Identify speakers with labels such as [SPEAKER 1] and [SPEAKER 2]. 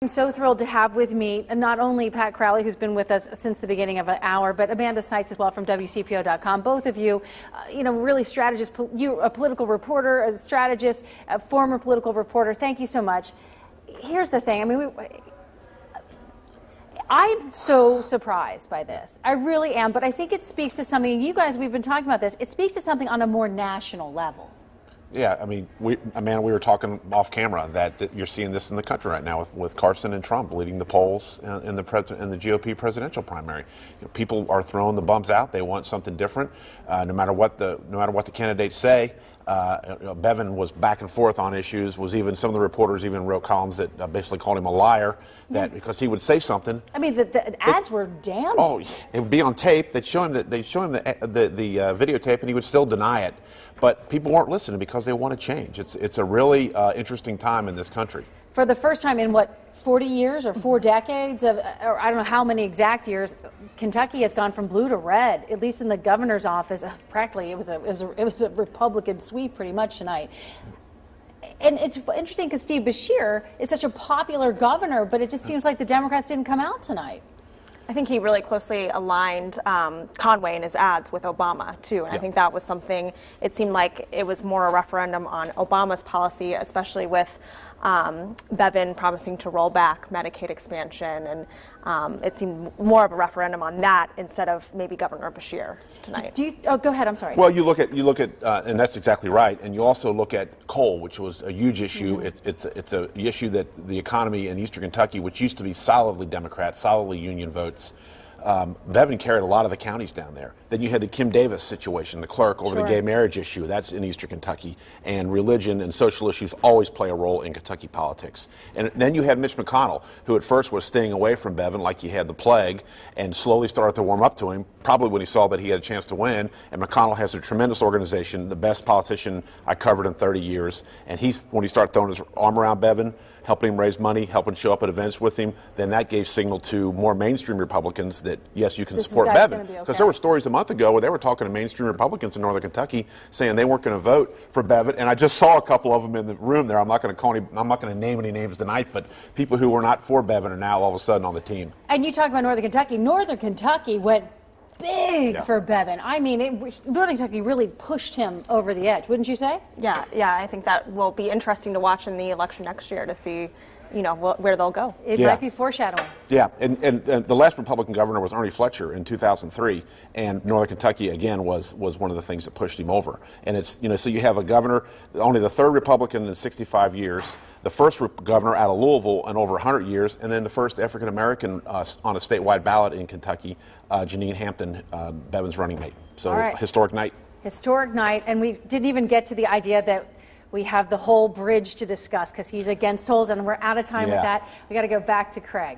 [SPEAKER 1] I'm so thrilled to have with me not only Pat Crowley, who's been with us since the beginning of an hour, but Amanda Seitz as well from WCPO.com. Both of you, really strategists. You, a political reporter, a strategist, a former political reporter. Thank you so much. Here's the thing. I mean, I'm so surprised by this. I really am. But I think it speaks to something. You guys, we've been talking about this. It speaks to something on a more national level.
[SPEAKER 2] Yeah, I mean, Amanda, we were talking off camera that you're seeing this in the country right now with Carson and Trump leading the polls in the GOP presidential primary. People are throwing the bumps out. They want something different, no matter what the candidates say. Bevin was back and forth on issues. Some of the reporters even wrote columns that basically called him a liar because he would say something.
[SPEAKER 1] I mean, the ads were damning.
[SPEAKER 2] Oh, it would be on tape. They'd show him the videotape, and he would still deny it. But people weren't listening because they want to change. It's a really interesting time in this country. For the first time in
[SPEAKER 1] 40 years or 4 decades or I don't know how many exact years, Kentucky has gone from blue to red, at least in the governor's office. Practically, it was a Republican sweep pretty much tonight. And it's interesting because Steve Beshear is such a popular governor, but it just seems like the Democrats didn't come out tonight.
[SPEAKER 3] I think he really closely aligned Conway in his ads with Obama, too. And I think that was something, it seemed like it was more a referendum on Obama's policy, especially with Bevin promising to roll back Medicaid expansion. And it seemed more of a referendum on that instead of maybe Governor Beshear tonight.
[SPEAKER 1] Go ahead, I'm sorry.
[SPEAKER 2] Well, you look at, and that's exactly right. And you also look at coal, which was a huge issue. It's an issue that the economy in Eastern Kentucky, which used to be solidly Democrat, solidly union votes, Bevin carried a lot of the counties down there. Then you had the Kim Davis situation, the clerk over the gay marriage issue. That's in Eastern Kentucky. And religion and social issues always play a role in Kentucky politics. And then you had Mitch McConnell, who at first was staying away from Bevin like he had the plague, and slowly started to warm up to him, probably when he saw that he had a chance to win. And McConnell has a tremendous organization, the best politician I covered in 30 years. And when he started throwing his arm around Bevin, helping him raise money, helping show up at events with him, then that gave signal to more mainstream Republicans that, yes, you can support Bevin. Because there were stories a month ago where they were talking to mainstream Republicans in Northern Kentucky saying they weren't going to vote for Bevin. And I just saw a couple of them in the room there. I'm not going to name any names tonight, but people who were not for Bevin are now all of a sudden on the team.
[SPEAKER 1] And you talk about Northern Kentucky. Northern Kentucky went big for Bevin. I mean, Northern Kentucky really pushed him over the edge, wouldn't you say?
[SPEAKER 3] Yeah, I think that will be interesting to watch in the election next year to see, where they'll go.
[SPEAKER 1] It might be foreshadowing.
[SPEAKER 2] Yeah, and the last Republican governor was Ernie Fletcher in 2003, and Northern Kentucky again was one of the things that pushed him over. And it's so you have a governor, only the third Republican in 65 years, the first governor out of Louisville in over 100 years, and then the first African American on a statewide ballot in Kentucky, Janine Hampton, Bevin's running mate. So historic night.
[SPEAKER 1] Historic night, and we didn't even get to the idea that we have the whole bridge to discuss because he's against tolls, and we're out of time with that. We got to go back to Craig.